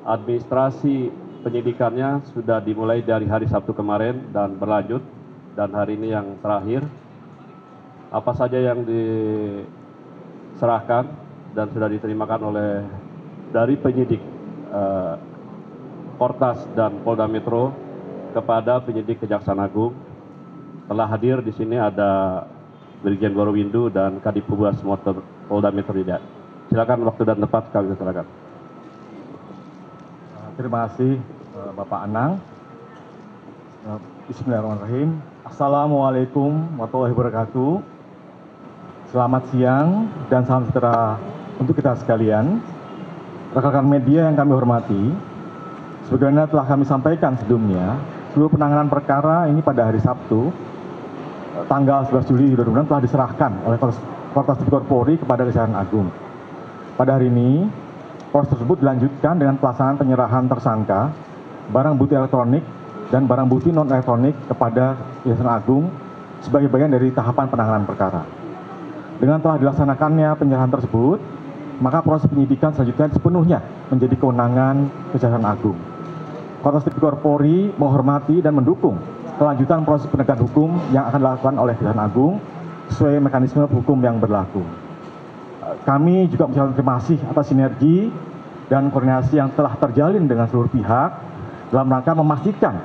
administrasi penyidikannya sudah dimulai dari hari Sabtu kemarin dan berlanjut, dan hari ini yang terakhir. Apa saja yang diserahkan dan sudah diterimakan oleh dari penyidik Portas dan Polda Metro kepada penyidik Kejaksaan Agung. Telah hadir di sini ada Brigjen Gorowindu dan Kadif Humas Motor Polda Metro Jaya. Silakan, waktu dan tempat kami silakan. Terima kasih Bapak Anang. Bismillahirrahmanirrahim. Assalamualaikum warahmatullahi wabarakatuh. Selamat siang dan salam sejahtera untuk kita sekalian. Rekan-rekan media yang kami hormati, sebagaimana telah kami sampaikan sebelumnya, seluruh penanganan perkara ini pada hari Sabtu, tanggal 11 Juli 2006 telah diserahkan oleh Portas Tipikor Polri kepada Kejaksaan Agung. Pada hari ini, proses tersebut dilanjutkan dengan pelaksanaan penyerahan tersangka, barang bukti elektronik, dan barang bukti non-elektronik kepada Kejaksaan Agung sebagai bagian dari tahapan penanganan perkara. Dengan telah dilaksanakannya penyerahan tersebut, maka proses penyidikan selanjutnya sepenuhnya menjadi kewenangan Kejaksaan Agung. Portas Tipikor Polri menghormati dan mendukung kelanjutan proses penegakan hukum yang akan dilakukan oleh Kejaksaan Agung sesuai mekanisme hukum yang berlaku. Kami juga mengucapkan terima kasih atas sinergi dan koordinasi yang telah terjalin dengan seluruh pihak dalam rangka memastikan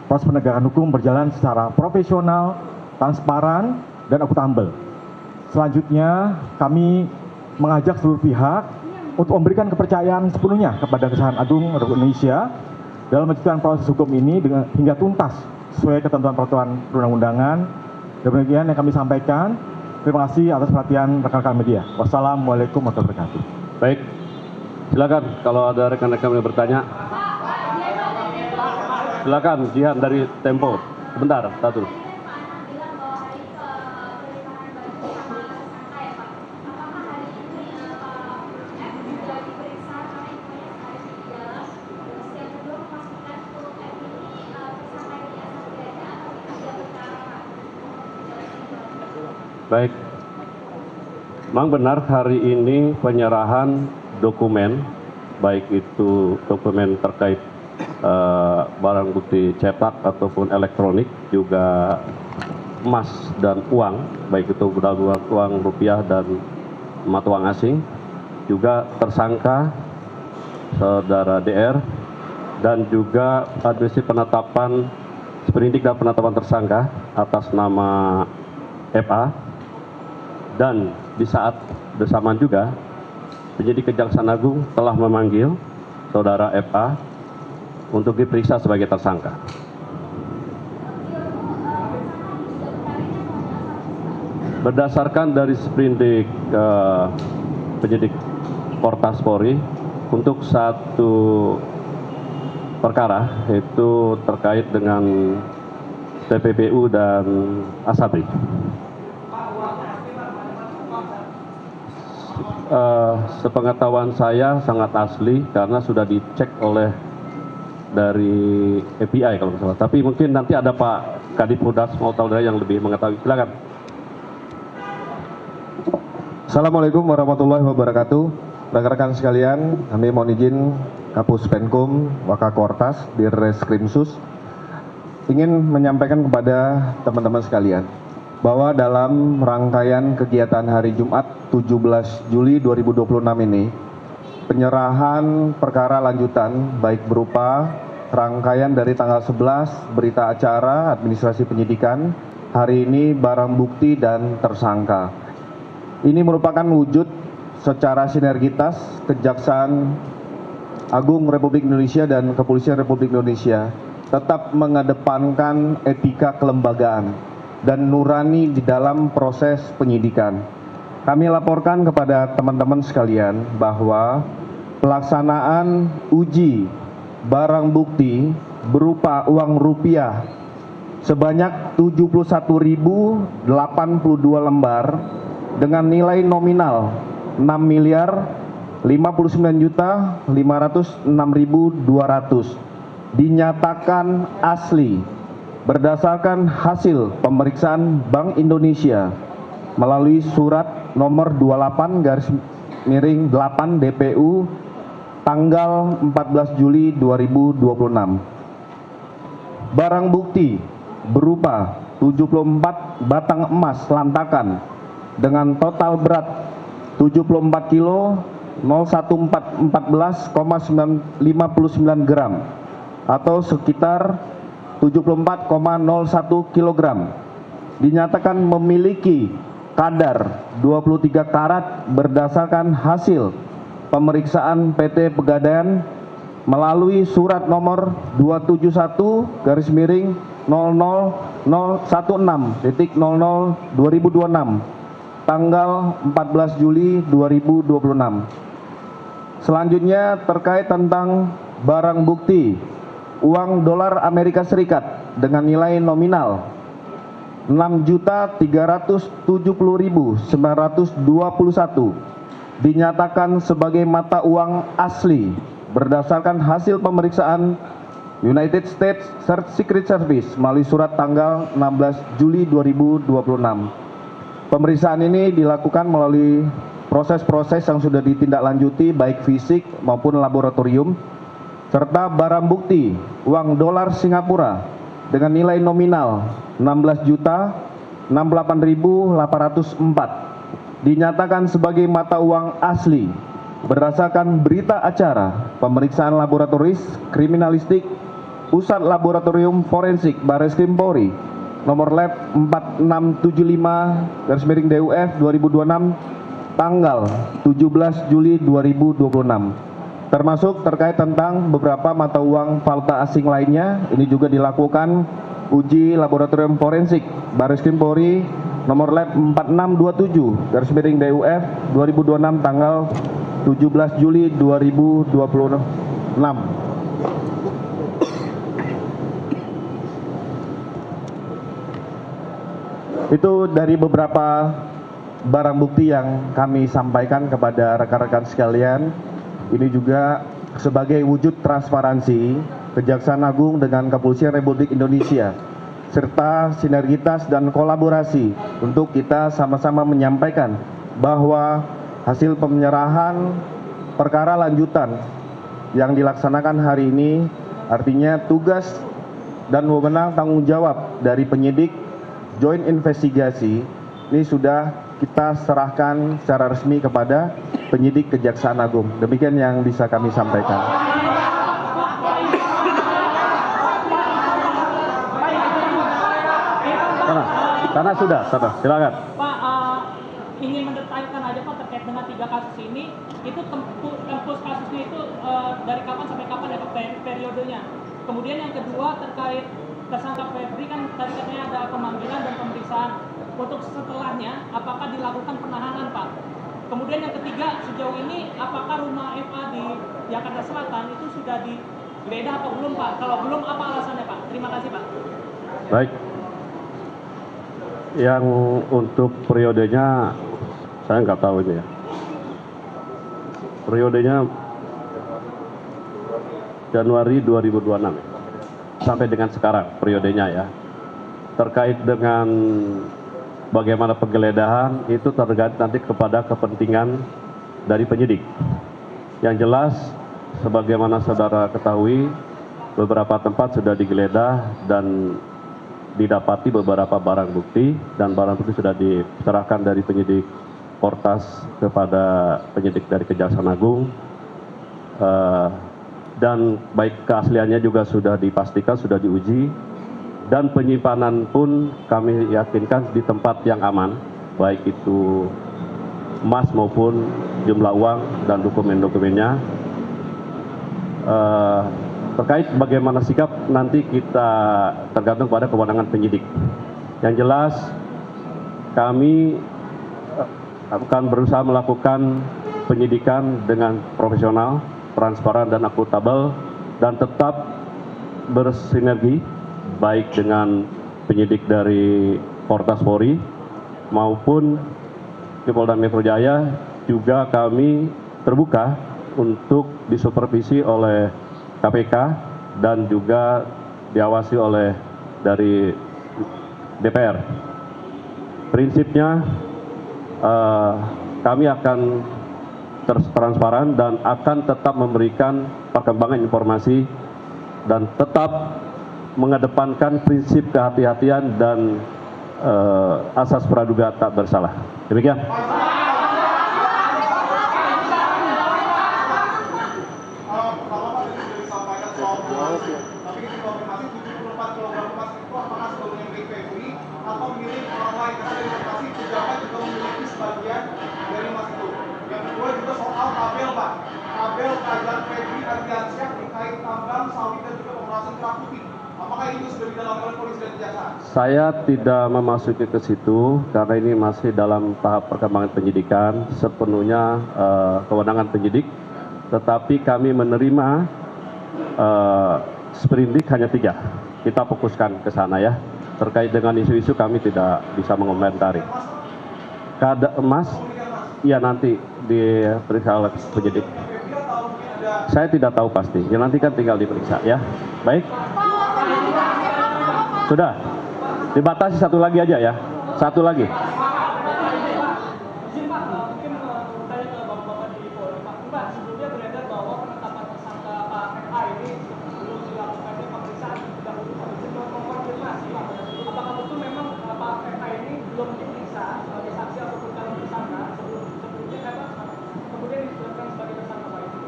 proses penegakan hukum berjalan secara profesional, transparan, dan akuntabel. Selanjutnya, kami mengajak seluruh pihak untuk memberikan kepercayaan sepenuhnya kepada Kejaksaan Agung Republik Indonesia dalam melanjutkan proses hukum ini hingga tuntas sesuai ketentuan peraturan perundang-undangan. Demikian yang kami sampaikan. Terima kasih atas perhatian rekan-rekan media. Wassalamualaikum warahmatullahi wabarakatuh. Baik, silakan kalau ada rekan-rekan yang bertanya. Silakan, Jihan dari Tempo. Sebentar, satu. Baik, memang benar hari ini penyerahan dokumen, baik itu dokumen terkait barang bukti cetak ataupun elektronik, juga emas dan uang, baik itu uang rupiah dan mata uang asing, juga tersangka saudara DR, dan juga administrasi penetapan sprindik dan penetapan tersangka atas nama FA. Dan di saat bersamaan juga, penyidik Kejaksaan Agung telah memanggil saudara FA untuk diperiksa sebagai tersangka. Berdasarkan dari sprindik penyidik Portas Polri, untuk satu perkara itu terkait dengan TPPU dan Asabri. Sepengetahuan saya sangat asli karena sudah dicek oleh dari API kalau misalnya. Tapi mungkin nanti ada Pak Kadif Humas Polda yang lebih mengetahui. Silakan. Assalamualaikum warahmatullahi wabarakatuh. Rekan-rekan sekalian, kami mohon izin Kapus Penkum Wakakortas Dirreskrimsus ingin menyampaikan kepada teman-teman sekalian bahwa dalam rangkaian kegiatan hari Jumat 17 Juli 2026 ini, penyerahan perkara lanjutan baik berupa rangkaian dari tanggal 11 berita acara administrasi penyidikan, hari ini barang bukti dan tersangka. Ini merupakan wujud secara sinergitas Kejaksaan Agung Republik Indonesia dan Kepolisian Republik Indonesia tetap mengedepankan etika kelembagaan dan nurani di dalam proses penyidikan. Kami laporkan kepada teman-teman sekalian bahwa pelaksanaan uji barang bukti berupa uang rupiah sebanyak 71.082 lembar dengan nilai nominal 6.059.506.200 dinyatakan asli berdasarkan hasil pemeriksaan Bank Indonesia melalui surat nomor 28/8 DPU tanggal 14 Juli 2026. Barang bukti berupa 74 batang emas lantakan dengan total berat 74 kilo 01459 gram atau sekitar 74,01 kilogram. Dinyatakan memiliki kadar 23 karat berdasarkan hasil pemeriksaan PT Pegadaian melalui surat nomor 271-00-016.00/2026 tanggal 14 Juli 2026. Selanjutnya terkait tentang barang bukti uang dolar Amerika Serikat dengan nilai nominal 6.370.921 dinyatakan sebagai mata uang asli berdasarkan hasil pemeriksaan United States Secret Service melalui surat tanggal 16 Juli 2026. Pemeriksaan ini dilakukan melalui proses-proses yang sudah ditindaklanjuti baik fisik maupun laboratorium, serta barang bukti uang dolar Singapura dengan nilai nominal 16.068.804 dinyatakan sebagai mata uang asli berdasarkan berita acara pemeriksaan laboratoris kriminalistik Pusat Laboratorium Forensik Barreskrim Polri nomor lab 4675/DUF 2026 tanggal 17 Juli 2026, termasuk terkait tentang beberapa mata uang valuta asing lainnya. Ini juga dilakukan uji laboratorium forensik Barreskrim Polri nomor lab 4627/DUF 2026 tanggal 17 Juli 2026. Itu dari beberapa barang bukti yang kami sampaikan kepada rekan-rekan sekalian. Ini juga sebagai wujud transparansi Kejaksaan Agung dengan Kepolisian Republik Indonesia serta sinergitas dan kolaborasi untuk kita sama-sama menyampaikan bahwa hasil penyerahan perkara lanjutan yang dilaksanakan hari ini artinya tugas dan wewenang tanggung jawab dari penyidik joint investigasi ini sudah kita serahkan secara resmi kepada penyidik Kejaksaan Agung. Demikian yang bisa kami sampaikan. Karena sudah, silakan. Pak, ingin mendetailkan aja Pak terkait dengan 3 kasus ini, itu tempus kasusnya itu dari kapan sampai kapan ya Pak periodenya. Kemudian yang kedua terkait tersangka Febri kan tadi katanya ada pemanggilan dan pemeriksaan. Untuk setelahnya, apakah dilakukan penahanan Pak? Kemudian yang ketiga, sejauh ini apakah rumah FA di Jakarta Selatan itu sudah digeledah atau belum Pak? Kalau belum, apa alasannya Pak? Terima kasih Pak. Baik. Yang untuk periodenya, saya nggak tahu ini ya. Periodenya Januari 2026 sampai dengan sekarang periodenya ya. Terkait dengan bagaimana penggeledahan itu tergantung nanti kepada kepentingan dari penyidik. Yang jelas, sebagaimana saudara ketahui, beberapa tempat sudah digeledah dan didapati beberapa barang bukti, dan barang bukti sudah diserahkan dari penyidik Portas kepada penyidik dari Kejaksaan Agung, dan baik keasliannya juga sudah dipastikan, sudah diuji. Dan penyimpanan pun kami yakinkan di tempat yang aman, baik itu emas maupun jumlah uang dan dokumen-dokumennya. Terkait bagaimana sikap nanti kita tergantung pada kewenangan penyidik. Yang jelas kami akan berusaha melakukan penyidikan dengan profesional, transparan dan akuntabel, dan tetap bersinergi baik dengan penyidik dari Portas Polri maupun di Polda Metro Jaya. Juga kami terbuka untuk disupervisi oleh KPK dan juga diawasi oleh dari DPR. Prinsipnya kami akan transparan dan akan tetap memberikan perkembangan informasi dan tetap mengedepankan prinsip kehati-hatian dan asas praduga tak bersalah. Demikian. Yang kedua juga soal tabel, Pak. Tabel kerajaan Febri Ardiansyah terkait tambang, sawit dan juga pemerasan kerah putih. Apakah itu sudah didalami polisi dan kejaksaan? Saya tidak memasuki ke situ karena ini masih dalam tahap perkembangan penyidikan, sepenuhnya kewenangan penyidik. Tetapi kami menerima sprindik hanya 3. Kita fokuskan ke sana ya. Terkait dengan isu-isu kami tidak bisa mengomentari. Mas, ya nanti diperiksa oleh penyidik. Saya tidak tahu pasti. Ya nanti kan tinggal diperiksa ya. Baik. Sudah. Dibatasi satu lagi aja ya. Satu lagi. Izin Pak, mungkin bertanya ke Bapak-Bapak di Polri. Pak, sebelumnya beredar bahwa penetapan tersangka Pak FA ini sebelum dilakukannya pemeriksaan tidak belum mengkonfirmasi apakah betul memang Pak FA ini belum diperiksa sebagai saksi ataupun calon tersangka sebelumnya kemudian ditetapkan sebagai tersangka Pak ini.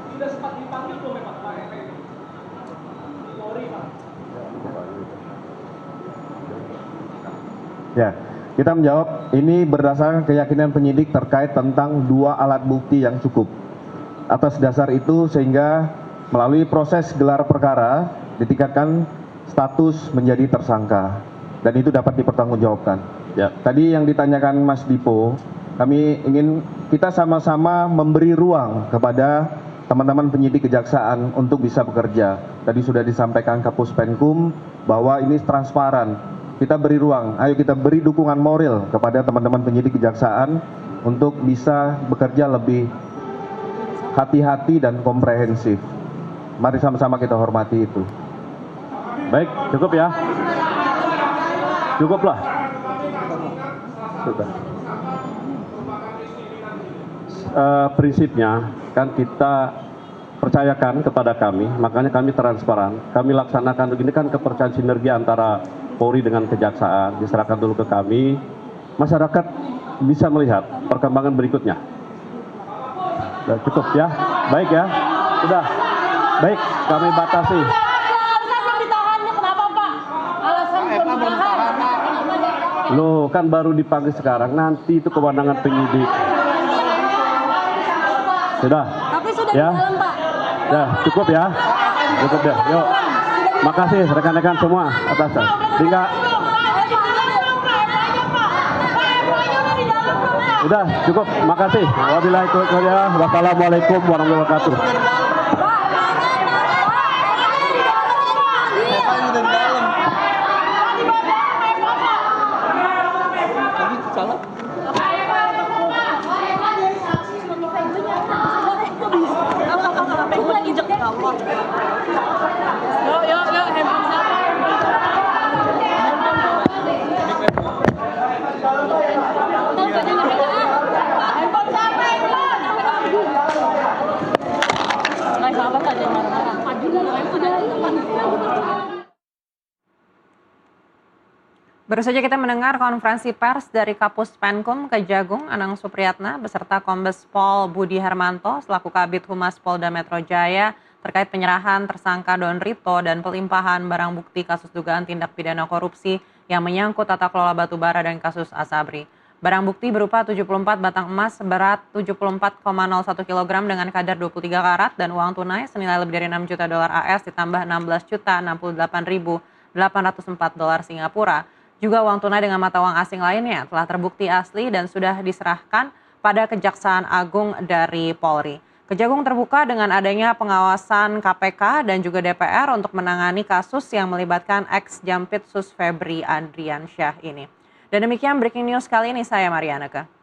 Sudah sempat dipanggil belum memang Pak FA ini? Polri Pak. Ya, kita menjawab ini berdasarkan keyakinan penyidik terkait tentang 2 alat bukti yang cukup. Atas dasar itu sehingga melalui proses gelar perkara ditingkatkan status menjadi tersangka dan itu dapat dipertanggungjawabkan. Ya, tadi yang ditanyakan Mas Dipo, kami ingin kita sama-sama memberi ruang kepada teman-teman penyidik kejaksaan untuk bisa bekerja. Tadi sudah disampaikan Kapus Penkum bahwa ini transparan. Kita beri ruang, ayo kita beri dukungan moral kepada teman-teman penyidik kejaksaan untuk bisa bekerja lebih hati-hati dan komprehensif. Mari sama-sama kita hormati itu. Baik, cukup ya. Cukuplah. Sudah. Prinsipnya kan kita percayakan kepada kami, makanya kami transparan. Kami laksanakan begini kan kepercayaan sinergi antara Polri dengan kejaksaan, diserahkan dulu ke kami, masyarakat bisa melihat perkembangan berikutnya. Sudah cukup ya, baik ya, sudah, baik kami batasi. Alasan belum ditahan, kenapa Pak? Alasan belum ditahan. Loh kan baru dipanggil sekarang, nanti itu kewenangan penyidik. Sudah. Tapi sudah Ya. di dalam Pak. Ya cukup ya, cukup ya, yuk. Makasih rekan-rekan semua atas. Tinggal. Udah cukup, makasih. Wabillahi taufiq wal hidayah. Wassalamualaikum warahmatullahi wabarakatuh. Yuk, handphone siapa? Handphone siapa? Nggak sahabat aja marah-marah. Baru saja kita mendengar konferensi pers dari Kapus Penkum Kejagung Anang Supriyatna beserta Kombes Pol Budi Hermanto selaku Kabid Humas Polda Metro Jaya terkait penyerahan tersangka Don Rito dan pelimpahan barang bukti kasus dugaan tindak pidana korupsi yang menyangkut tata kelola batubara dan kasus Asabri. Barang bukti berupa 74 batang emas seberat 74,01 kg dengan kadar 23 karat dan uang tunai senilai lebih dari 6 juta dolar AS ditambah 16.068.804 dolar Singapura. Juga uang tunai dengan mata uang asing lainnya telah terbukti asli dan sudah diserahkan pada Kejaksaan Agung dari Polri. Kejagung terbuka dengan adanya pengawasan KPK dan juga DPR untuk menangani kasus yang melibatkan ex-Jampitsus Febri Ardiansyah ini. Dan demikian breaking news kali ini, saya Marianeke.